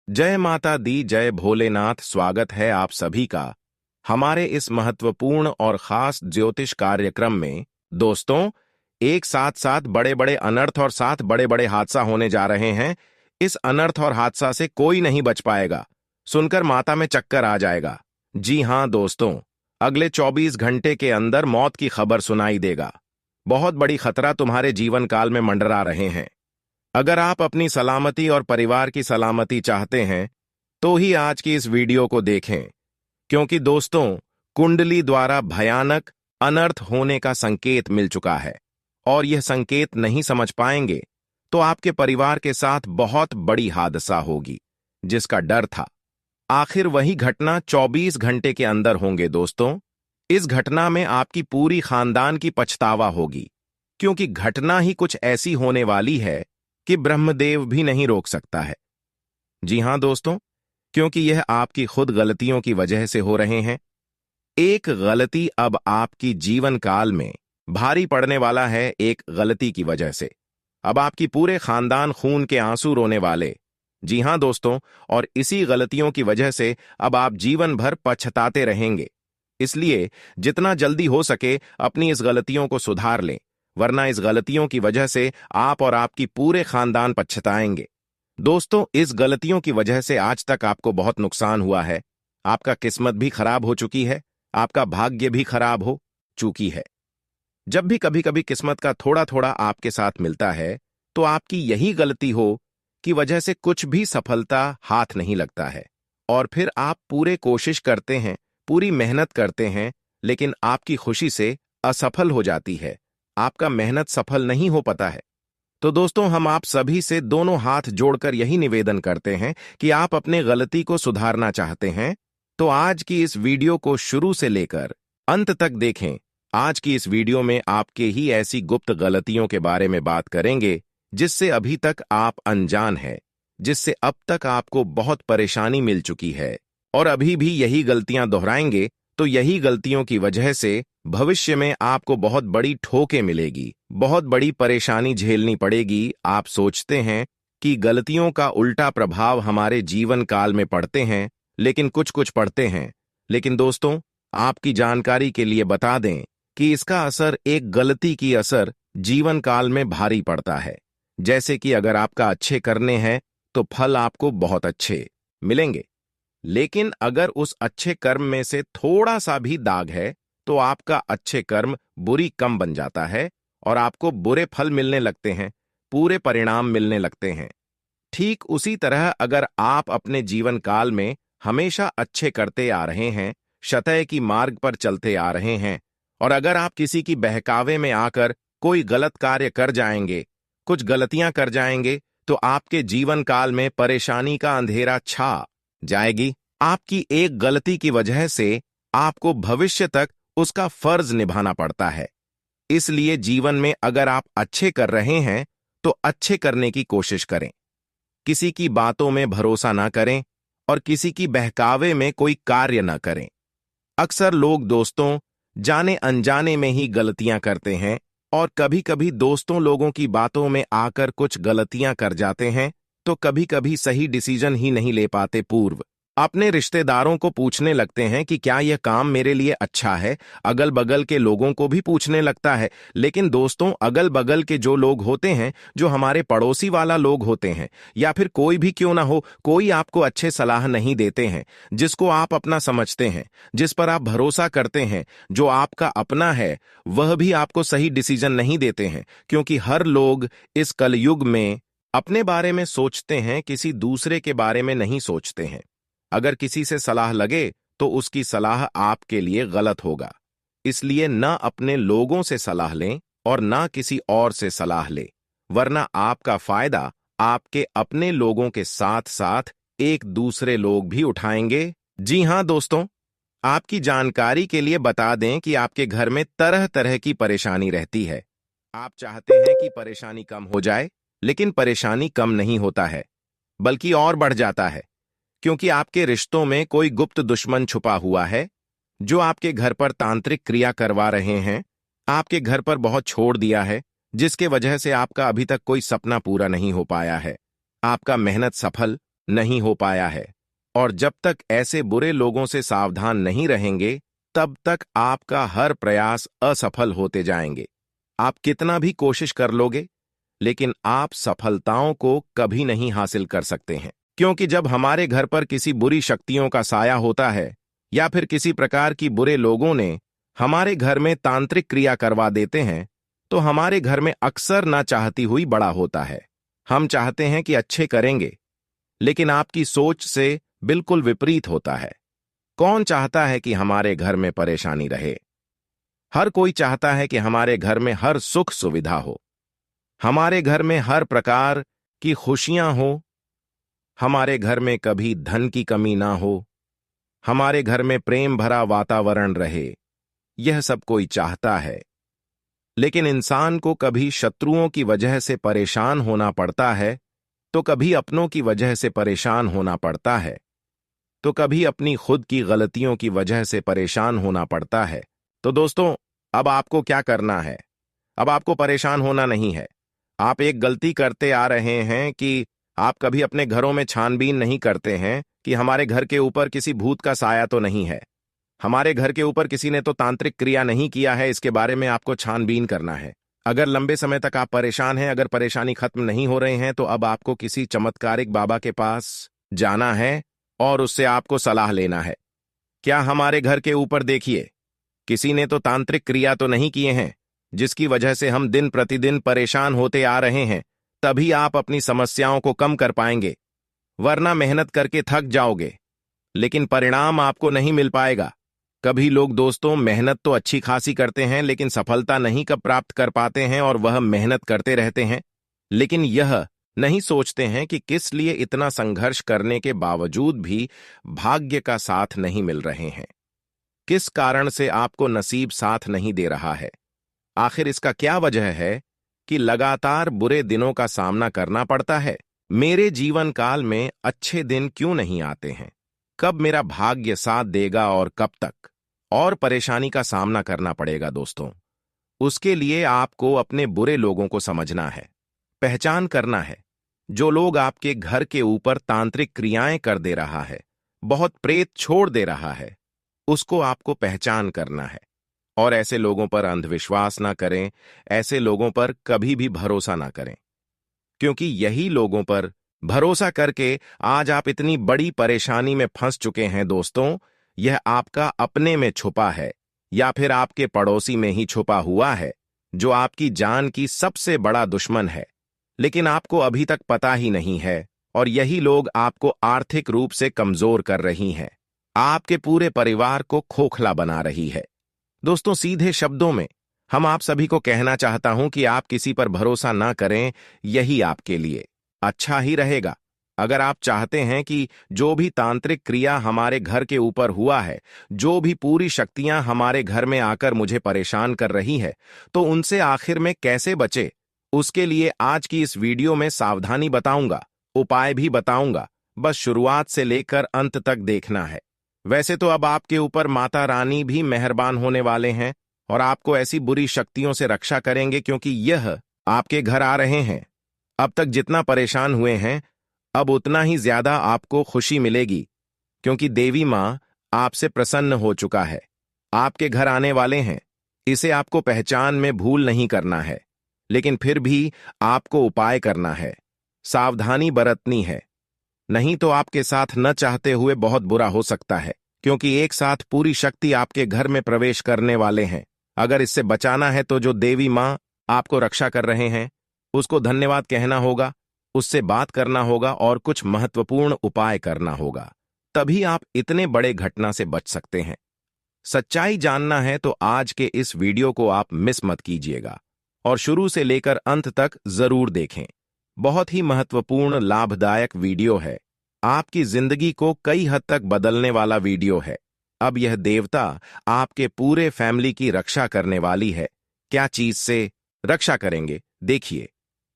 जय माता दी, जय भोलेनाथ। स्वागत है आप सभी का हमारे इस महत्वपूर्ण और खास ज्योतिष कार्यक्रम में। दोस्तों, एक साथ साथ बड़े बड़े अनर्थ और साथ बड़े बड़े हादसा होने जा रहे हैं। इस अनर्थ और हादसा से कोई नहीं बच पाएगा। सुनकर माता में चक्कर आ जाएगा। जी हां दोस्तों, अगले 24 घंटे के अंदर मौत की खबर सुनाई देगा। बहुत बड़ी खतरा तुम्हारे जीवन काल में मंडरा रहे हैं। अगर आप अपनी सलामती और परिवार की सलामती चाहते हैं तो ही आज की इस वीडियो को देखें, क्योंकि दोस्तों, कुंडली द्वारा भयानक अनर्थ होने का संकेत मिल चुका है और यह संकेत नहीं समझ पाएंगे तो आपके परिवार के साथ बहुत बड़ी हादसा होगी, जिसका डर था। आखिर वही घटना 24 घंटे के अंदर होंगे दोस्तों। इस घटना में आपकी पूरी खानदान की पछतावा होगी, क्योंकि घटना ही कुछ ऐसी होने वाली है कि ब्रह्मदेव भी नहीं रोक सकता है। जी हां दोस्तों, क्योंकि यह आपकी खुद गलतियों की वजह से हो रहे हैं। एक गलती अब आपकी जीवन काल में भारी पड़ने वाला है। एक गलती की वजह से अब आपकी पूरे खानदान खून के आंसू रोने वाले। जी हां दोस्तों, और इसी गलतियों की वजह से अब आप जीवन भर पछताते रहेंगे। इसलिए जितना जल्दी हो सके अपनी इस गलतियों को सुधार लें, वरना इस गलतियों की वजह से आप और आपकी पूरे खानदान पछताएंगे। दोस्तों, इस गलतियों की वजह से आज तक आपको बहुत नुकसान हुआ है। आपका किस्मत भी खराब हो चुकी है, आपका भाग्य भी खराब हो चुकी है। जब भी कभी कभी किस्मत का थोड़ा थोड़ा आपके साथ मिलता है तो आपकी यही गलती हो की वजह से कुछ भी सफलता हाथ नहीं लगता है, और फिर आप पूरे कोशिश करते हैं, पूरी मेहनत करते हैं, लेकिन आपकी खुशी से असफल हो जाती है। आपका मेहनत सफल नहीं हो पाता है। तो दोस्तों, हम आप सभी से दोनों हाथ जोड़कर यही निवेदन करते हैं कि आप अपने गलती को सुधारना चाहते हैं तो आज की इस वीडियो को शुरू से लेकर अंत तक देखें। आज की इस वीडियो में आपके ही ऐसी गुप्त गलतियों के बारे में बात करेंगे जिससे अभी तक आप अनजान हैं, जिससे अब तक आपको बहुत परेशानी मिल चुकी है, और अभी भी यही गलतियां दोहराएंगे तो यही गलतियों की वजह से भविष्य में आपको बहुत बड़ी ठोकें मिलेगी, बहुत बड़ी परेशानी झेलनी पड़ेगी। आप सोचते हैं कि गलतियों का उल्टा प्रभाव हमारे जीवन काल में पड़ते हैं, लेकिन कुछ कुछ पड़ते हैं। लेकिन दोस्तों, आपकी जानकारी के लिए बता दें कि इसका असर, एक गलती की असर जीवन काल में भारी पड़ता है। जैसे कि अगर आपका अच्छे करने हैं तो फल आपको बहुत अच्छे मिलेंगे, लेकिन अगर उस अच्छे कर्म में से थोड़ा सा भी दाग है तो आपका अच्छे कर्म बुरी कम बन जाता है और आपको बुरे फल मिलने लगते हैं, पूरे परिणाम मिलने लगते हैं। ठीक उसी तरह अगर आप अपने जीवन काल में हमेशा अच्छे करते आ रहे हैं, सतह की मार्ग पर चलते आ रहे हैं, और अगर आप किसी की बहकावे में आकर कोई गलत कार्य कर जाएंगे, कुछ गलतियां कर जाएंगे, तो आपके जीवन काल में परेशानी का अंधेरा छा जाएगी। आपकी एक गलती की वजह से आपको भविष्य तक उसका फर्ज निभाना पड़ता है। इसलिए जीवन में अगर आप अच्छे कर रहे हैं तो अच्छे करने की कोशिश करें। किसी की बातों में भरोसा ना करें और किसी की बहकावे में कोई कार्य ना करें। अक्सर लोग दोस्तों जाने अनजाने में ही गलतियां करते हैं, और कभी कभी दोस्तों लोगों की बातों में आकर कुछ गलतियां कर जाते हैं, तो कभी कभी सही डिसीजन ही नहीं ले पाते। पूर्व अपने रिश्तेदारों को पूछने लगते हैं कि क्या यह काम मेरे लिए अच्छा है, अगल बगल के लोगों को भी पूछने लगता है। लेकिन दोस्तों, अगल बगल के जो लोग होते हैं, जो हमारे पड़ोसी वाला लोग होते हैं, या फिर कोई भी क्यों ना हो, कोई आपको अच्छे सलाह नहीं देते हैं। जिसको आप अपना समझते हैं, जिस पर आप भरोसा करते हैं, जो आपका अपना है, वह भी आपको सही डिसीजन नहीं देते हैं, क्योंकि हर लोग इस कलयुग में अपने बारे में सोचते हैं, किसी दूसरे के बारे में नहीं सोचते हैं। अगर किसी से सलाह लगे तो उसकी सलाह आपके लिए गलत होगा। इसलिए ना अपने लोगों से सलाह लें और ना किसी और से सलाह लें, वरना आपका फायदा आपके अपने लोगों के साथ साथ एक दूसरे लोग भी उठाएंगे। जी हां दोस्तों, आपकी जानकारी के लिए बता दें कि आपके घर में तरह तरह की परेशानी रहती है। आप चाहते हैं कि परेशानी कम हो जाए, लेकिन परेशानी कम नहीं होता है, बल्कि और बढ़ जाता है, क्योंकि आपके रिश्तों में कोई गुप्त दुश्मन छुपा हुआ है जो आपके घर पर तांत्रिक क्रिया करवा रहे हैं। आपके घर पर बहुत छोड़ दिया है, जिसके वजह से आपका अभी तक कोई सपना पूरा नहीं हो पाया है। आपका मेहनत सफल नहीं हो पाया है। और जब तक ऐसे बुरे लोगों से सावधान नहीं रहेंगे, तब तक आपका हर प्रयास असफल होते जाएंगे। आप कितना भी कोशिश कर लोगे, लेकिन आप सफलताओं को कभी नहीं हासिल कर सकते हैं। क्योंकि जब हमारे घर पर किसी बुरी शक्तियों का साया होता है या फिर किसी प्रकार की बुरे लोगों ने हमारे घर में तांत्रिक क्रिया करवा देते हैं, तो हमारे घर में अक्सर ना चाहती हुई बड़ा होता है। हम चाहते हैं कि अच्छे करेंगे, लेकिन आपकी सोच से बिल्कुल विपरीत होता है। कौन चाहता है कि हमारे घर में परेशानी रहे? हर कोई चाहता है कि हमारे घर में हर सुख सुविधा हो, हमारे घर में हर प्रकार की खुशियां हो, हमारे घर में कभी धन की कमी ना हो, हमारे घर में प्रेम भरा वातावरण रहे। यह सब कोई चाहता है। लेकिन इंसान को कभी शत्रुओं की वजह से परेशान होना पड़ता है, तो कभी अपनों की वजह से परेशान होना पड़ता है, तो कभी अपनी खुद की गलतियों की वजह से परेशान होना पड़ता है। तो दोस्तों, अब आपको क्या करना है? अब आपको परेशान होना नहीं है। आप एक गलती करते आ रहे हैं कि आप कभी अपने घरों में छानबीन नहीं करते हैं कि हमारे घर के ऊपर किसी भूत का साया तो नहीं है, हमारे घर के ऊपर किसी ने तो तांत्रिक क्रिया नहीं किया है। इसके बारे में आपको छानबीन करना है। अगर लंबे समय तक आप परेशान हैं, अगर परेशानी खत्म नहीं हो रहे हैं, तो अब आपको किसी चमत्कारिक बाबा के पास जाना है और उससे आपको सलाह लेना है। क्या हमारे घर के ऊपर देखिए, किसी ने तो तांत्रिक क्रिया तो नहीं किए हैं, जिसकी वजह से हम दिन प्रतिदिन परेशान होते आ रहे हैं। तभी आप अपनी समस्याओं को कम कर पाएंगे, वरना मेहनत करके थक जाओगे, लेकिन परिणाम आपको नहीं मिल पाएगा। कभी लोग दोस्तों मेहनत तो अच्छी खासी करते हैं, लेकिन सफलता नहीं कब प्राप्त कर पाते हैं और वह मेहनत करते रहते हैं, लेकिन यह नहीं सोचते हैं कि किस लिए इतना संघर्ष करने के बावजूद भी भाग्य का साथ नहीं मिल रहे हैं। किस कारण से आपको नसीब साथ नहीं दे रहा है? आखिर इसका क्या वजह है कि लगातार बुरे दिनों का सामना करना पड़ता है? मेरे जीवन काल में अच्छे दिन क्यों नहीं आते हैं? कब मेरा भाग्य साथ देगा और कब तक? और परेशानी का सामना करना पड़ेगा दोस्तों। उसके लिए आपको अपने बुरे लोगों को समझना है, पहचान करना है। जो लोग आपके घर के ऊपर तांत्रिक क्रियाएं कर दे रहा है, बहुत प्रेत छोड़ दे रहा है, उसको आपको पहचान करना है। और ऐसे लोगों पर अंधविश्वास ना करें, ऐसे लोगों पर कभी भी भरोसा ना करें, क्योंकि यही लोगों पर भरोसा करके आज आप इतनी बड़ी परेशानी में फंस चुके हैं दोस्तों। यह आपका अपने में छुपा है या फिर आपके पड़ोसी में ही छुपा हुआ है, जो आपकी जान की सबसे बड़ा दुश्मन है, लेकिन आपको अभी तक पता ही नहीं है। और यही लोग आपको आर्थिक रूप से कमजोर कर रही हैं, आपके पूरे परिवार को खोखला बना रही है। दोस्तों, सीधे शब्दों में हम आप सभी को कहना चाहता हूं कि आप किसी पर भरोसा ना करें। यही आपके लिए अच्छा ही रहेगा। अगर आप चाहते हैं कि जो भी तांत्रिक क्रिया हमारे घर के ऊपर हुआ है, जो भी पूरी शक्तियां हमारे घर में आकर मुझे परेशान कर रही है, तो उनसे आखिर में कैसे बचे, उसके लिए आज की इस वीडियो में सावधानी बताऊंगा, उपाय भी बताऊंगा। बस शुरुआत से लेकर अंत तक देखना है। वैसे तो अब आपके ऊपर माता रानी भी मेहरबान होने वाले हैं और आपको ऐसी बुरी शक्तियों से रक्षा करेंगे, क्योंकि यह आपके घर आ रहे हैं। अब तक जितना परेशान हुए हैं, अब उतना ही ज्यादा आपको खुशी मिलेगी, क्योंकि देवी मां आपसे प्रसन्न हो चुका है, आपके घर आने वाले हैं। इसे आपको पहचान में भूल नहीं करना है, लेकिन फिर भी आपको उपाय करना है, सावधानी बरतनी है। नहीं तो आपके साथ न चाहते हुए बहुत बुरा हो सकता है, क्योंकि एक साथ पूरी शक्ति आपके घर में प्रवेश करने वाले हैं। अगर इससे बचाना है तो जो देवी मां आपको रक्षा कर रहे हैं, उसको धन्यवाद कहना होगा, उससे बात करना होगा और कुछ महत्वपूर्ण उपाय करना होगा। तभी आप इतने बड़े घटना से बच सकते हैं। सच्चाई जानना है तो आज के इस वीडियो को आप मिस मत कीजिएगा और शुरू से लेकर अंत तक जरूर देखें। बहुत ही महत्वपूर्ण लाभदायक वीडियो है, आपकी जिंदगी को कई हद तक बदलने वाला वीडियो है। अब यह देवता आपके पूरे फैमिली की रक्षा करने वाली है। क्या चीज से रक्षा करेंगे? देखिए,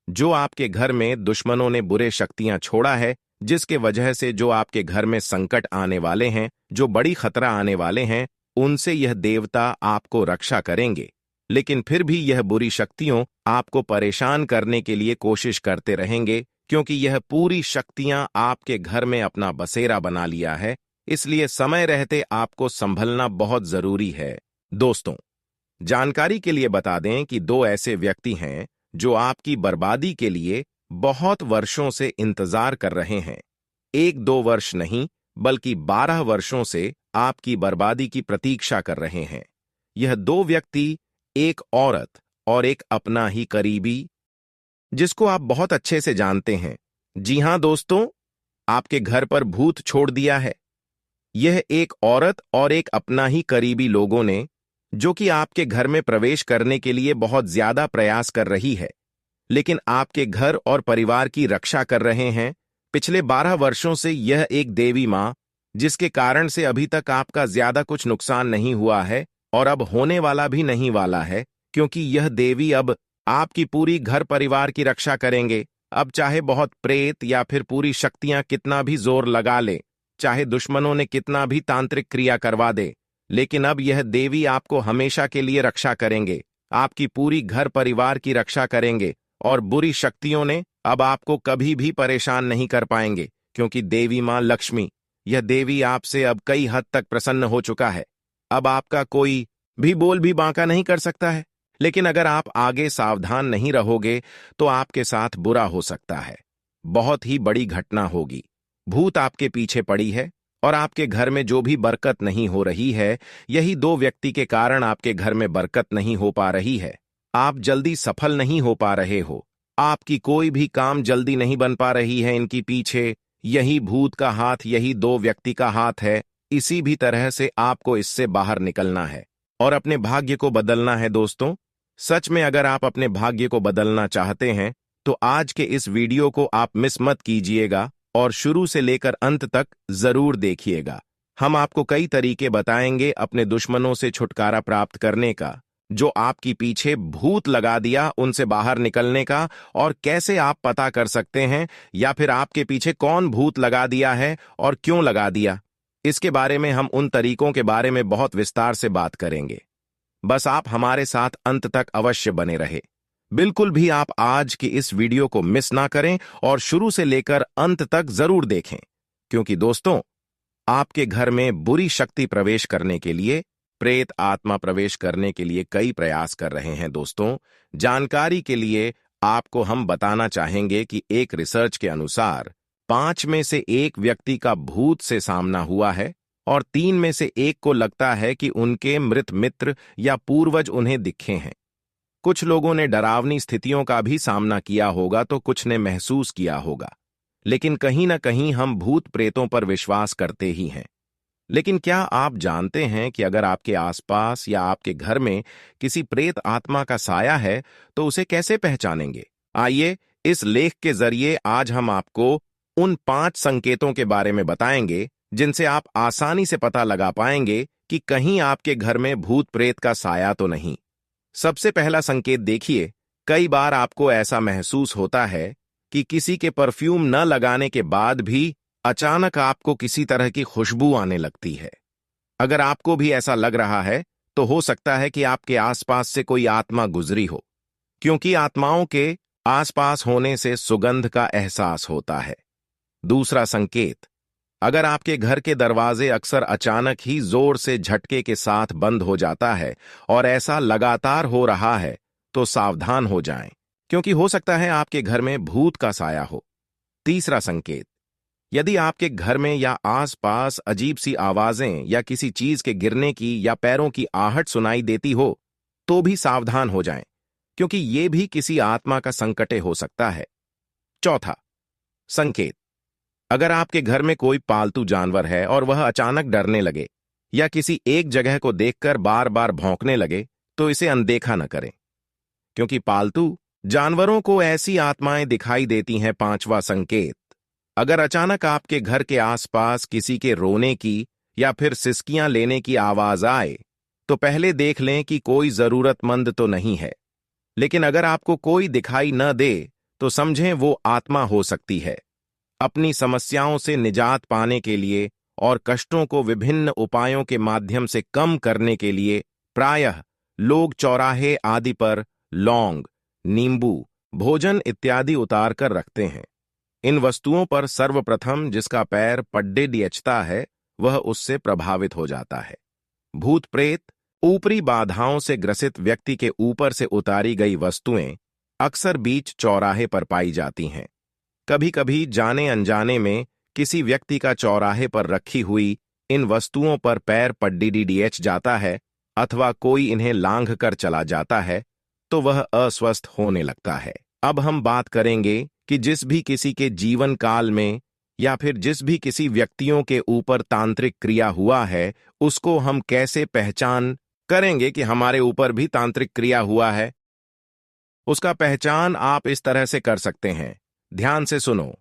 जो आपके घर में दुश्मनों ने बुरे शक्तियां छोड़ा है, जिसके वजह से जो आपके घर में संकट आने वाले हैं, जो बड़ी खतरा आने वाले हैं, उनसे यह देवता आपको रक्षा करेंगे। लेकिन फिर भी यह बुरी शक्तियों आपको परेशान करने के लिए कोशिश करते रहेंगे, क्योंकि यह पूरी शक्तियां आपके घर में अपना बसेरा बना लिया है, इसलिए समय रहते आपको संभलना बहुत जरूरी है। दोस्तों, जानकारी के लिए बता दें कि दो ऐसे व्यक्ति हैं जो आपकी बर्बादी के लिए बहुत वर्षों से इंतजार कर रहे हैं। 1-2 वर्ष नहीं, बल्कि 12 वर्षों से आपकी बर्बादी की प्रतीक्षा कर रहे हैं। यह दो व्यक्ति, एक औरत और एक अपना ही करीबी, जिसको आप बहुत अच्छे से जानते हैं। जी हां दोस्तों, आपके घर पर भूत छोड़ दिया है। यह एक औरत और एक अपना ही करीबी लोगों ने, जो कि आपके घर में प्रवेश करने के लिए बहुत ज्यादा प्रयास कर रही है, लेकिन आपके घर और परिवार की रक्षा कर रहे हैं। पिछले 12 वर्षों से यह एक देवी मां, जिसके कारण से अभी तक आपका ज्यादा कुछ नुकसान नहीं हुआ है और अब होने वाला भी नहीं वाला है, क्योंकि यह देवी अब आपकी पूरी घर परिवार की रक्षा करेंगे। अब चाहे बहुत प्रेत या फिर पूरी शक्तियां कितना भी जोर लगा ले, चाहे दुश्मनों ने कितना भी तांत्रिक क्रिया करवा दे, लेकिन अब यह देवी आपको हमेशा के लिए रक्षा करेंगे, आपकी पूरी घर परिवार की रक्षा करेंगे, और बुरी शक्तियों ने अब आपको कभी भी परेशान नहीं कर पाएंगे, क्योंकि देवी मां लक्ष्मी, यह देवी आपसे अब कई हद तक प्रसन्न हो चुका है। अब आपका कोई भी बोल भी बांका नहीं कर सकता है। लेकिन अगर आप आगे सावधान नहीं रहोगे तो आपके साथ बुरा हो सकता है। बहुत ही बड़ी घटना होगी। भूत आपके पीछे पड़ी है और आपके घर में जो भी बरकत नहीं हो रही है, यही दो व्यक्ति के कारण आपके घर में बरकत नहीं हो पा रही है। आप जल्दी सफल नहीं हो पा रहे हो, आपकी कोई भी काम जल्दी नहीं बन पा रही है। इनकी पीछे यही भूत का हाथ, यही दो व्यक्ति का हाथ है। इसी भी तरह से आपको इससे बाहर निकलना है और अपने भाग्य को बदलना है। दोस्तों, सच में अगर आप अपने भाग्य को बदलना चाहते हैं तो आज के इस वीडियो को आप मिस मत कीजिएगा और शुरू से लेकर अंत तक जरूर देखिएगा। हम आपको कई तरीके बताएंगे अपने दुश्मनों से छुटकारा प्राप्त करने का, जो आपकी पीछे भूत लगा दिया उनसे बाहर निकलने का, और कैसे आप पता कर सकते हैं या फिर आपके पीछे कौन भूत लगा दिया है और क्यों लगा दिया। इसके बारे में हम उन तरीकों के बारे में बहुत विस्तार से बात करेंगे। बस आप हमारे साथ अंत तक अवश्य बने रहे। बिल्कुल भी आप आज की इस वीडियो को मिस ना करें और शुरू से लेकर अंत तक जरूर देखें, क्योंकि दोस्तों, आपके घर में बुरी शक्ति प्रवेश करने के लिए, प्रेत आत्मा प्रवेश करने के लिए कई प्रयास कर रहे हैं। दोस्तों, जानकारी के लिए आपको हम बताना चाहेंगे कि एक रिसर्च के अनुसार 5 में से 1 व्यक्ति का भूत से सामना हुआ है और 3 में से 1 को लगता है कि उनके मृत मित्र या पूर्वज उन्हें दिखे हैं। कुछ लोगों ने डरावनी स्थितियों का भी सामना किया होगा तो कुछ ने महसूस किया होगा, लेकिन कहीं ना कहीं हम भूत प्रेतों पर विश्वास करते ही हैं। लेकिन क्या आप जानते हैं कि अगर आपके आसपास या आपके घर में किसी प्रेत आत्मा का साया है तो उसे कैसे पहचानेंगे? आइए, इस लेख के जरिए आज हम आपको उन 5 संकेतों के बारे में बताएंगे जिनसे आप आसानी से पता लगा पाएंगे कि कहीं आपके घर में भूत प्रेत का साया तो नहीं। सबसे पहला संकेत देखिए, कई बार आपको ऐसा महसूस होता है कि किसी के परफ्यूम न लगाने के बाद भी अचानक आपको किसी तरह की खुशबू आने लगती है। अगर आपको भी ऐसा लग रहा है तो हो सकता है कि आपके आसपास से कोई आत्मा गुजरी हो, क्योंकि आत्माओं के आसपास होने से सुगंध का एहसास होता है। दूसरा संकेत, अगर आपके घर के दरवाजे अक्सर अचानक ही जोर से झटके के साथ बंद हो जाता है और ऐसा लगातार हो रहा है तो सावधान हो जाएं, क्योंकि हो सकता है आपके घर में भूत का साया हो। तीसरा संकेत, यदि आपके घर में या आसपास अजीब सी आवाजें या किसी चीज के गिरने की या पैरों की आहट सुनाई देती हो तो भी सावधान हो जाएं, क्योंकि ये भी किसी आत्मा का संकट हो सकता है। चौथा संकेत, अगर आपके घर में कोई पालतू जानवर है और वह अचानक डरने लगे या किसी एक जगह को देखकर बार बार भौंकने लगे तो इसे अनदेखा न करें, क्योंकि पालतू जानवरों को ऐसी आत्माएं दिखाई देती हैं। पांचवा संकेत, अगर अचानक आपके घर के आसपास किसी के रोने की या फिर सिसकियां लेने की आवाज आए तो पहले देख लें कि कोई जरूरतमंद तो नहीं है। लेकिन अगर आपको कोई दिखाई न दे तो समझें वो आत्मा हो सकती है। अपनी समस्याओं से निजात पाने के लिए और कष्टों को विभिन्न उपायों के माध्यम से कम करने के लिए प्रायः लोग चौराहे आदि पर लौंग, नींबू, भोजन इत्यादि उतार कर रखते हैं। इन वस्तुओं पर सर्वप्रथम जिसका पैर पड्डे डियचता है वह उससे प्रभावित हो जाता है। भूत प्रेत ऊपरी बाधाओं से ग्रसित व्यक्ति के ऊपर से उतारी गई वस्तुएं अक्सर बीच चौराहे पर पाई जाती हैं। कभी कभी जाने अनजाने में किसी व्यक्ति का चौराहे पर रखी हुई इन वस्तुओं पर पैर पड्डी डियच जाता है अथवा कोई इन्हें लांघ कर चला जाता है तो वह अस्वस्थ होने लगता है। अब हम बात करेंगे कि जिस भी किसी के जीवन काल में या फिर जिस भी किसी व्यक्तियों के ऊपर तांत्रिक क्रिया हुआ है उसको हम कैसे पहचान करेंगे कि हमारे ऊपर भी तांत्रिक क्रिया हुआ है। उसका पहचान आप इस तरह से कर सकते हैं। ध्यान से सुनो।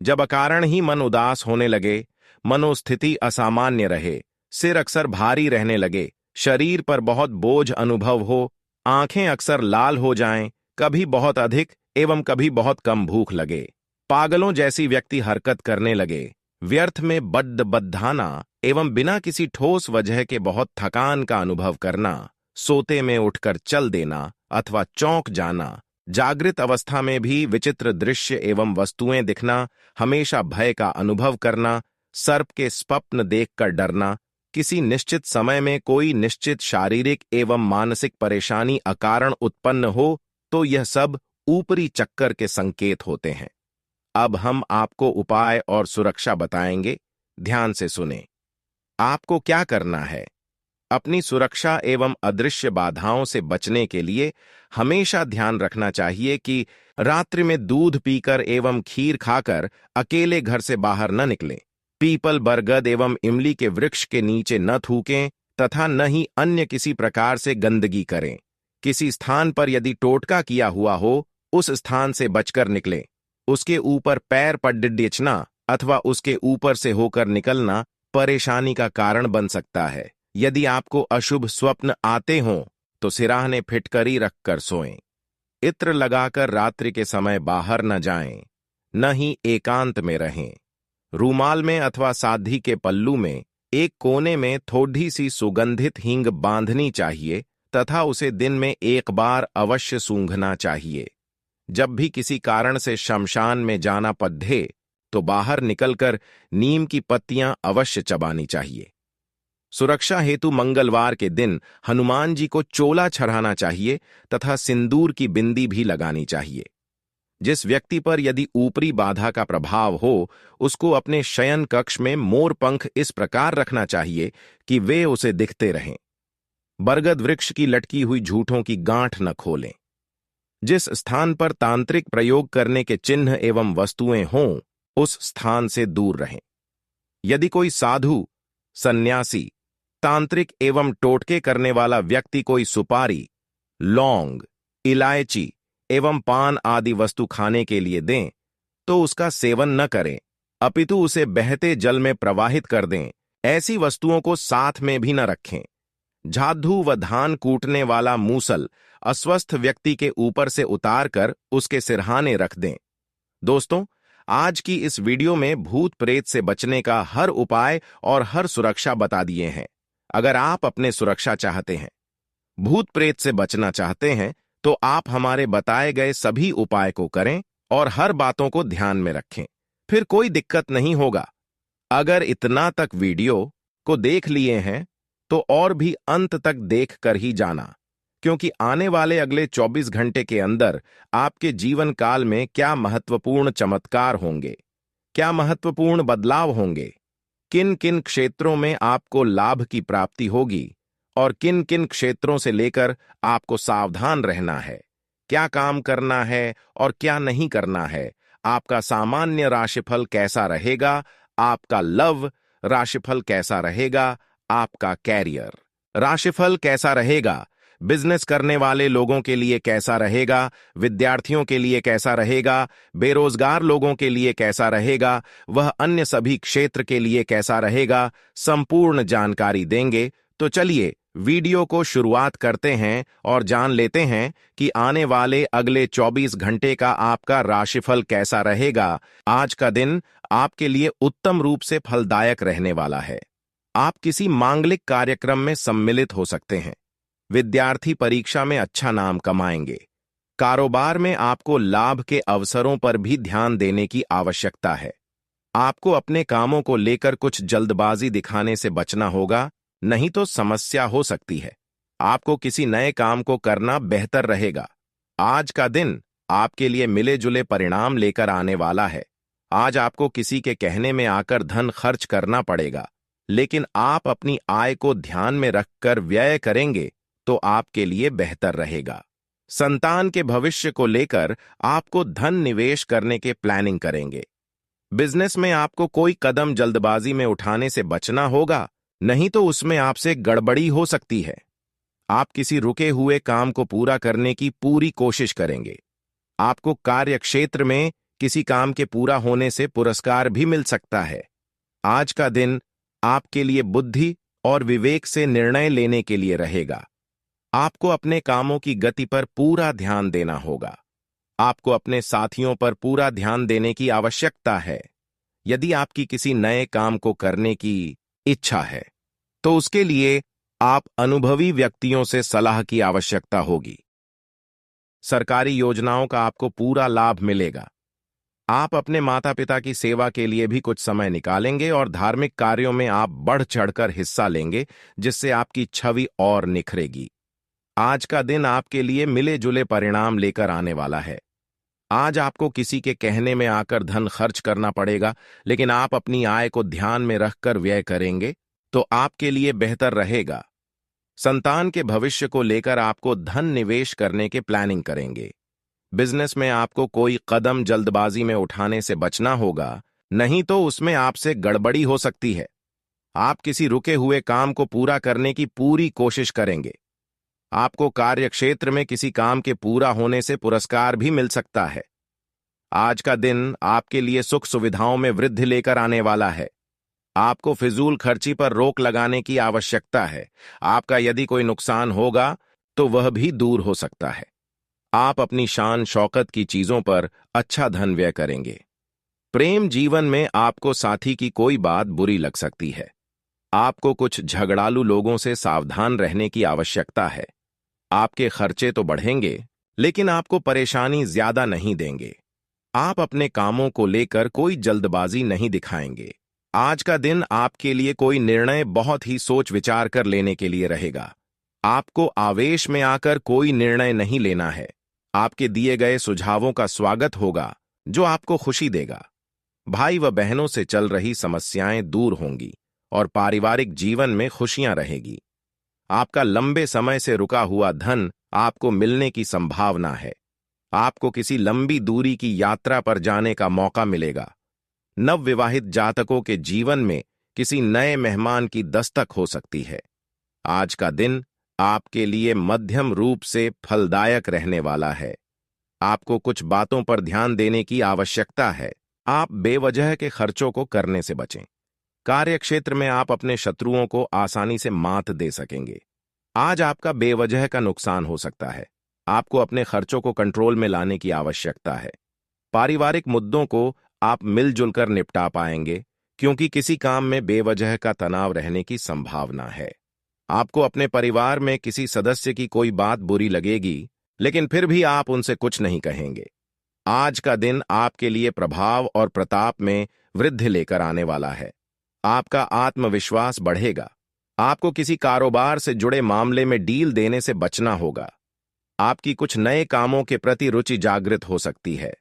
जब अकारण ही मन उदास होने लगे, मनोस्थिति असामान्य रहे, सिर अक्सर भारी रहने लगे, शरीर पर बहुत बोझ अनुभव हो, आंखें अक्सर लाल हो जाएं, कभी बहुत अधिक एवं कभी बहुत कम भूख लगे, पागलों जैसी व्यक्ति हरकत करने लगे, व्यर्थ में बद्धाना एवं बिना किसी ठोस वजह के बहुत थकान का अनुभव करना, सोते में उठकर चल देना अथवा चौंक जाना, जागृत अवस्था में भी विचित्र दृश्य एवं वस्तुएं दिखना, हमेशा भय का अनुभव करना, सर्प के स्वप्न देखकर डरना, किसी निश्चित समय में कोई निश्चित शारीरिक एवं मानसिक परेशानी अकारण उत्पन्न हो तो यह सब ऊपरी चक्कर के संकेत होते हैं। अब हम आपको उपाय और सुरक्षा बताएंगे। ध्यान से सुने। आपको क्या करना है? अपनी सुरक्षा एवं अदृश्य बाधाओं से बचने के लिए हमेशा ध्यान रखना चाहिए कि रात्रि में दूध पीकर एवं खीर खाकर अकेले घर से बाहर न निकलें, पीपल, बरगद एवं इमली के वृक्ष के नीचे न थूकें तथा न ही अन्य किसी प्रकार से गंदगी करें। किसी स्थान पर यदि टोटका किया हुआ हो उस स्थान से बचकर निकलें। उसके ऊपर पैर पड्डियचना अथवा उसके ऊपर से होकर निकलना परेशानी का कारण बन सकता है। यदि आपको अशुभ स्वप्न आते हों तो सिराहने फिटकरी रखकर सोएं। इत्र लगाकर रात्रि के समय बाहर न जाएं, न ही एकांत में रहें। रूमाल में अथवा साधी के पल्लू में एक कोने में थोड़ी सी सुगंधित हींग बांधनी चाहिए तथा उसे दिन में एक बार अवश्य सूंघना चाहिए। जब भी किसी कारण से शमशान में जाना पड़े तो बाहर निकलकर नीम की पत्तियां अवश्य चबानी चाहिए। सुरक्षा हेतु मंगलवार के दिन हनुमान जी को चोला चढ़ाना चाहिए तथा सिंदूर की बिंदी भी लगानी चाहिए। जिस व्यक्ति पर यदि ऊपरी बाधा का प्रभाव हो उसको अपने शयन कक्ष में मोर पंख इस प्रकार रखना चाहिए कि वे उसे दिखते रहें। बरगद वृक्ष की लटकी हुई झूठों की गांठ न खोलें। जिस स्थान पर तांत्रिक प्रयोग करने के चिन्ह एवं वस्तुएं हों उस स्थान से दूर रहें। यदि कोई साधु, सन्यासी, तांत्रिक एवं टोटके करने वाला व्यक्ति कोई सुपारी, लौंग, इलायची एवं पान आदि वस्तु खाने के लिए दें तो उसका सेवन न करें, अपितु उसे बहते जल में प्रवाहित कर दें। ऐसी वस्तुओं को साथ में भी न रखें। झाधू व धान कूटने वाला मूसल अस्वस्थ व्यक्ति के ऊपर से उतारकर उसके सिरहाने रख दें। दोस्तों, आज की इस वीडियो में भूत प्रेत से बचने का हर उपाय और हर सुरक्षा बता दिए हैं। अगर आप अपने सुरक्षा चाहते हैं, भूत प्रेत से बचना चाहते हैं तो आप हमारे बताए गए सभी उपाय को करें और हर बातों को ध्यान में रखें, फिर कोई दिक्कत नहीं होगा। अगर इतना तक वीडियो को देख लिए हैं तो और भी अंत तक देख कर ही जाना, क्योंकि आने वाले अगले 24 घंटे के अंदर आपके जीवन काल में क्या महत्वपूर्ण चमत्कार होंगे, क्या महत्वपूर्ण बदलाव होंगे, किन किन क्षेत्रों में आपको लाभ की प्राप्ति होगी और किन किन क्षेत्रों से लेकर आपको सावधान रहना है, क्या काम करना है और क्या नहीं करना है, आपका सामान्य राशिफल कैसा रहेगा, आपका लव राशिफल कैसा रहेगा, आपका कैरियर राशिफल कैसा रहेगा, बिजनेस करने वाले लोगों के लिए कैसा रहेगा, विद्यार्थियों के लिए कैसा रहेगा, बेरोजगार लोगों के लिए कैसा रहेगा, वह अन्य सभी क्षेत्र के लिए कैसा रहेगा, संपूर्ण जानकारी देंगे। तो चलिए वीडियो को शुरुआत करते हैं और जान लेते हैं कि आने वाले अगले 24 घंटे का आपका राशिफल कैसा रहेगा। आज का दिन आपके लिए उत्तम रूप से फलदायक रहने वाला है। आप किसी मांगलिक कार्यक्रम में सम्मिलित हो सकते हैं। विद्यार्थी परीक्षा में अच्छा नाम कमाएंगे। कारोबार में आपको लाभ के अवसरों पर भी ध्यान देने की आवश्यकता है। आपको अपने कामों को लेकर कुछ जल्दबाजी दिखाने से बचना होगा, नहीं तो समस्या हो सकती है। आपको किसी नए काम को करना बेहतर रहेगा। आज का दिन आपके लिए मिले जुले परिणाम लेकर आने वाला है। आज आपको किसी के कहने में आकर धन खर्च करना पड़ेगा, लेकिन आप अपनी आय को ध्यान में रखकर व्यय करेंगे तो आपके लिए बेहतर रहेगा। संतान के भविष्य को लेकर आपको धन निवेश करने के प्लानिंग करेंगे। बिजनेस में आपको कोई कदम जल्दबाजी में उठाने से बचना होगा, नहीं तो उसमें आपसे गड़बड़ी हो सकती है। आप किसी रुके हुए काम को पूरा करने की पूरी कोशिश करेंगे। आपको कार्य क्षेत्र में किसी काम के पूरा होने से पुरस्कार भी मिल सकता है। आज का दिन आपके लिए बुद्धि और विवेक से निर्णय लेने के लिए रहेगा। आपको अपने कामों की गति पर पूरा ध्यान देना होगा। आपको अपने साथियों पर पूरा ध्यान देने की आवश्यकता है। यदि आपकी किसी नए काम को करने की इच्छा है, तो उसके लिए आप अनुभवी व्यक्तियों से सलाह की आवश्यकता होगी। सरकारी योजनाओं का आपको पूरा लाभ मिलेगा। आप अपने माता पिता की सेवा के लिए भी कुछ समय निकालेंगे और धार्मिक कार्यों में आप बढ़ चढ़कर हिस्सा लेंगे, जिससे आपकी छवि और निखरेगी। आज का दिन आपके लिए मिले जुले परिणाम लेकर आने वाला है। आज आपको किसी के कहने में आकर धन खर्च करना पड़ेगा, लेकिन आप अपनी आय को ध्यान में रखकर व्यय करेंगे तो आपके लिए बेहतर रहेगा। संतान के भविष्य को लेकर आपको धन निवेश करने के प्लानिंग करेंगे। बिजनेस में आपको कोई कदम जल्दबाजी में उठाने से बचना होगा, नहीं तो उसमें आपसे गड़बड़ी हो सकती है। आप किसी रुके हुए काम को पूरा करने की पूरी कोशिश करेंगे। आपको कार्यक्षेत्र में किसी काम के पूरा होने से पुरस्कार भी मिल सकता है। आज का दिन आपके लिए सुख सुविधाओं में वृद्धि लेकर आने वाला है। आपको फिजूल खर्ची पर रोक लगाने की आवश्यकता है। आपका यदि कोई नुकसान होगा तो वह भी दूर हो सकता है। आप अपनी शान शौकत की चीजों पर अच्छा धन व्यय करेंगे। प्रेम जीवन में आपको साथी की कोई बात बुरी लग सकती है। आपको कुछ झगड़ालू लोगों से सावधान रहने की आवश्यकता है। आपके खर्चे तो बढ़ेंगे, लेकिन आपको परेशानी ज्यादा नहीं देंगे। आप अपने कामों को लेकर कोई जल्दबाजी नहीं दिखाएंगे। आज का दिन आपके लिए कोई निर्णय बहुत ही सोच विचार कर लेने के लिए रहेगा। आपको आवेश में आकर कोई निर्णय नहीं लेना है। आपके दिए गए सुझावों का स्वागत होगा, जो आपको खुशी देगा। भाई व बहनों से चल रही समस्याएं दूर होंगी और पारिवारिक जीवन में खुशियां रहेगी। आपका लंबे समय से रुका हुआ धन आपको मिलने की संभावना है। आपको किसी लंबी दूरी की यात्रा पर जाने का मौका मिलेगा। नवविवाहित जातकों के जीवन में किसी नए मेहमान की दस्तक हो सकती है। आज का दिन आपके लिए मध्यम रूप से फलदायक रहने वाला है। आपको कुछ बातों पर ध्यान देने की आवश्यकता है। आप बेवजह के खर्चों को करने से बचें। कार्यक्षेत्र में आप अपने शत्रुओं को आसानी से मात दे सकेंगे। आज आपका बेवजह का नुकसान हो सकता है। आपको अपने खर्चों को कंट्रोल में लाने की आवश्यकता है। पारिवारिक मुद्दों को आप मिलजुल कर निपटा पाएंगे, क्योंकि किसी काम में बेवजह का तनाव रहने की संभावना है। आपको अपने परिवार में किसी सदस्य की कोई बात बुरी लगेगी, लेकिन फिर भी आप उनसे कुछ नहीं कहेंगे। आज का दिन आपके लिए प्रभाव और प्रताप में वृद्धि लेकर आने वाला है। आपका आत्मविश्वास बढ़ेगा। आपको किसी कारोबार से जुड़े मामले में डील देने से बचना होगा। आपकी कुछ नए कामों के प्रति रुचि जागृत हो सकती है।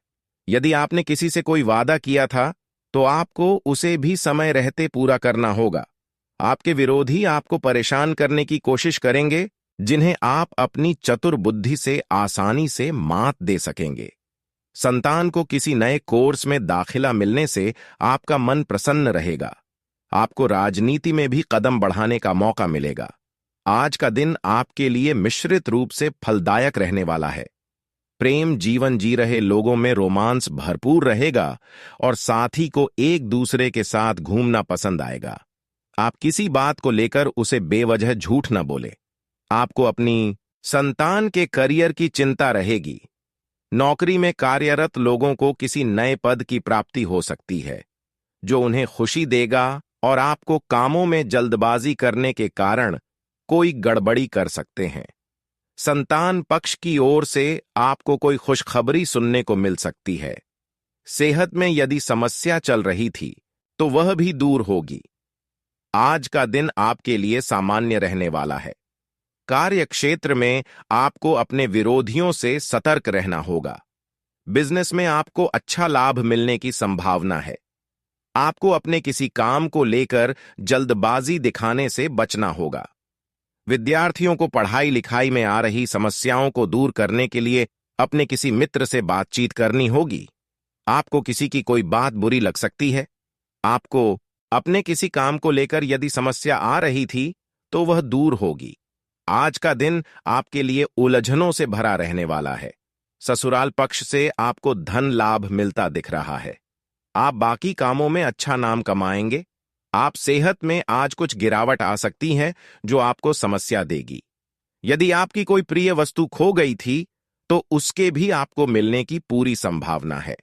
यदि आपने किसी से कोई वादा किया था, तो आपको उसे भी समय रहते पूरा करना होगा। आपके विरोधी आपको परेशान करने की कोशिश करेंगे, जिन्हें आप अपनी चतुर बुद्धि से आसानी से मात दे सकेंगे। संतान को किसी नए कोर्स में दाखिला मिलने से आपका मन प्रसन्न रहेगा। आपको राजनीति में भी कदम बढ़ाने का मौका मिलेगा। आज का दिन आपके लिए मिश्रित रूप से फलदायक रहने वाला है। प्रेम जीवन जी रहे लोगों में रोमांस भरपूर रहेगा और साथी को एक दूसरे के साथ घूमना पसंद आएगा। आप किसी बात को लेकर उसे बेवजह झूठ न बोले। आपको अपनी संतान के करियर की चिंता रहेगी। नौकरी में कार्यरत लोगों को किसी नए पद की प्राप्ति हो सकती है, जो उन्हें खुशी देगा, और आपको कामों में जल्दबाजी करने के कारण कोई गड़बड़ी कर सकते हैं। संतान पक्ष की ओर से आपको कोई खुशखबरी सुनने को मिल सकती है। सेहत में यदि समस्या चल रही थी तो वह भी दूर होगी। आज का दिन आपके लिए सामान्य रहने वाला है। कार्य क्षेत्र में आपको अपने विरोधियों से सतर्क रहना होगा। बिजनेस में आपको अच्छा लाभ मिलने की संभावना है। आपको अपने किसी काम को लेकर जल्दबाजी दिखाने से बचना होगा। विद्यार्थियों को पढ़ाई लिखाई में आ रही समस्याओं को दूर करने के लिए अपने किसी मित्र से बातचीत करनी होगी। आपको किसी की कोई बात बुरी लग सकती है। आपको अपने किसी काम को लेकर यदि समस्या आ रही थी तो वह दूर होगी। आज का दिन आपके लिए उलझनों से भरा रहने वाला है। ससुराल पक्ष से आपको धन लाभ मिलता दिख रहा है। आप बाकी कामों में अच्छा नाम कमाएंगे। आप सेहत में आज कुछ गिरावट आ सकती है जो आपको समस्या देगी। यदि आपकी कोई प्रिय वस्तु खो गई थी तो उसके भी आपको मिलने की पूरी संभावना है।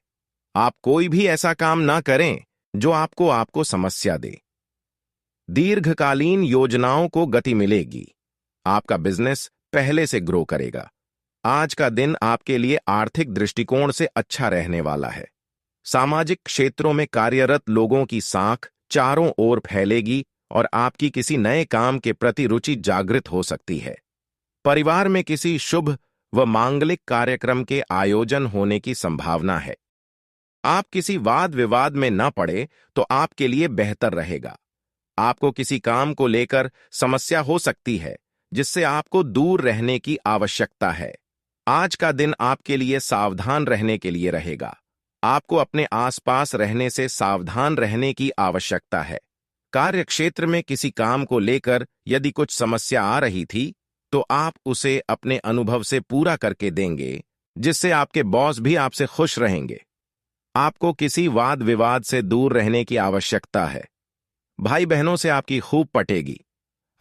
आप कोई भी ऐसा काम ना करें जो आपको समस्या दे। दीर्घकालीन योजनाओं को गति मिलेगी। आपका बिजनेस पहले से ग्रो करेगा। आज का दिन आपके लिए आर्थिक दृष्टिकोण से अच्छा रहने वाला है। सामाजिक क्षेत्रों में कार्यरत लोगों की साख चारों ओर फैलेगी और आपकी किसी नए काम के प्रति रुचि जागृत हो सकती है। परिवार में किसी शुभ व मांगलिक कार्यक्रम के आयोजन होने की संभावना है। आप किसी वाद विवाद में न पड़े तो आपके लिए बेहतर रहेगा। आपको किसी काम को लेकर समस्या हो सकती है जिससे आपको दूर रहने की आवश्यकता है। आज का दिन आपके लिए सावधान रहने के लिए रहेगा। आपको अपने आसपास रहने से सावधान रहने की आवश्यकता है। कार्यक्षेत्र में किसी काम को लेकर यदि कुछ समस्या आ रही थी तो आप उसे अपने अनुभव से पूरा करके देंगे, जिससे आपके बॉस भी आपसे खुश रहेंगे। आपको किसी वाद विवाद से दूर रहने की आवश्यकता है। भाई बहनों से आपकी खूब पटेगी।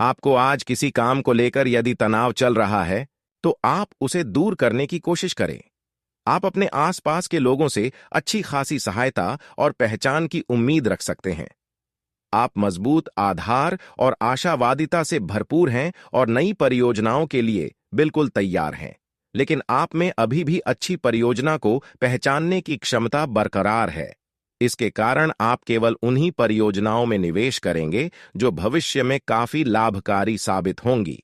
आपको आज किसी काम को लेकर यदि तनाव चल रहा है तो आप उसे दूर करने की कोशिश करें। आप अपने आसपास के लोगों से अच्छी खासी सहायता और पहचान की उम्मीद रख सकते हैं। आप मजबूत आधार और आशावादिता से भरपूर हैं और नई परियोजनाओं के लिए बिल्कुल तैयार हैं। लेकिन आप में अभी भी अच्छी परियोजना को पहचानने की क्षमता बरकरार है। इसके कारण आप केवल उन्हीं परियोजनाओं में निवेश करेंगे जो भविष्य में काफी लाभकारी साबित होंगी।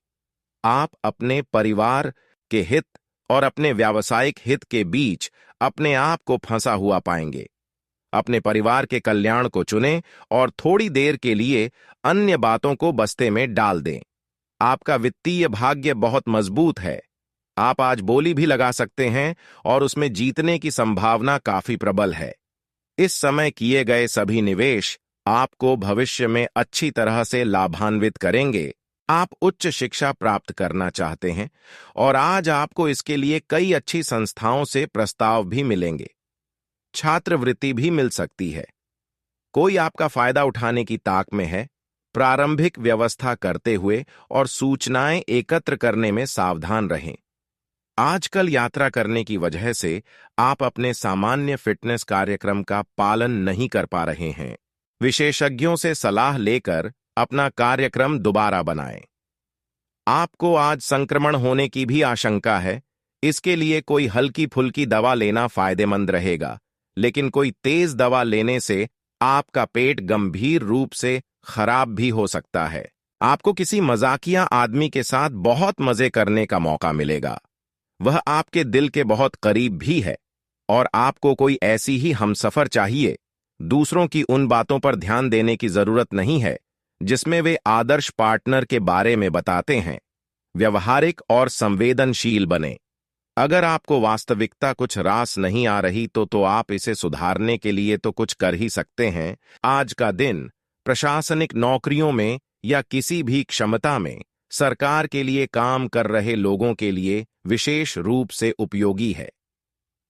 आप अपने परिवार के हित और अपने व्यावसायिक हित के बीच अपने आप को फंसा हुआ पाएंगे। अपने परिवार के कल्याण को चुनें और थोड़ी देर के लिए अन्य बातों को बस्ते में डाल दें। आपका वित्तीय भाग्य बहुत मजबूत है। आप आज बोली भी लगा सकते हैं और उसमें जीतने की संभावना काफी प्रबल है। इस समय किए गए सभी निवेश आपको भविष्य में अच्छी तरह से लाभान्वित करेंगे। आप उच्च शिक्षा प्राप्त करना चाहते हैं और आज आपको इसके लिए कई अच्छी संस्थाओं से प्रस्ताव भी मिलेंगे। छात्रवृत्ति भी मिल सकती है। कोई आपका फायदा उठाने की ताक में है। प्रारंभिक व्यवस्था करते हुए और सूचनाएं एकत्र करने में सावधान रहें। आजकल यात्रा करने की वजह से आप अपने सामान्य फिटनेस कार्यक्रम का पालन नहीं कर पा रहे हैं। विशेषज्ञों से सलाह लेकर अपना कार्यक्रम दोबारा बनाएं। आपको आज संक्रमण होने की भी आशंका है। इसके लिए कोई हल्की फुल्की दवा लेना फायदेमंद रहेगा, लेकिन कोई तेज दवा लेने से आपका पेट गंभीर रूप से खराब भी हो सकता है। आपको किसी मजाकिया आदमी के साथ बहुत मजे करने का मौका मिलेगा। वह आपके दिल के बहुत करीब भी है और आपको कोई ऐसी ही हमसफर चाहिए। दूसरों की उन बातों पर ध्यान देने की जरूरत नहीं है जिसमें वे आदर्श पार्टनर के बारे में बताते हैं। व्यवहारिक और संवेदनशील बने। अगर आपको वास्तविकता कुछ रास नहीं आ रही तो आप इसे सुधारने के लिए तो कुछ कर ही सकते हैं। आज का दिन प्रशासनिक नौकरियों में या किसी भी क्षमता में सरकार के लिए काम कर रहे लोगों के लिए विशेष रूप से उपयोगी है।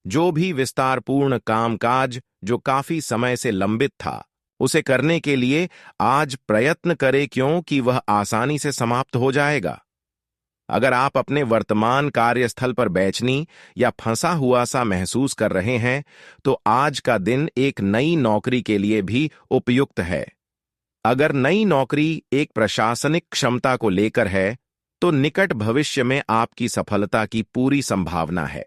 जो भी विस्तारपूर्ण कामकाज जो काफी समय से लंबित था, उसे करने के लिए आज प्रयत्न करें क्योंकि वह आसानी से समाप्त हो जाएगा। अगर आप अपने वर्तमान कार्यस्थल पर बेचैनी या फंसा हुआ सा महसूस कर रहे हैं तो आज का दिन एक नई नौकरी के लिए भी उपयुक्त है। अगर नई नौकरी एक प्रशासनिक क्षमता को लेकर है तो निकट भविष्य में आपकी सफलता की पूरी संभावना है।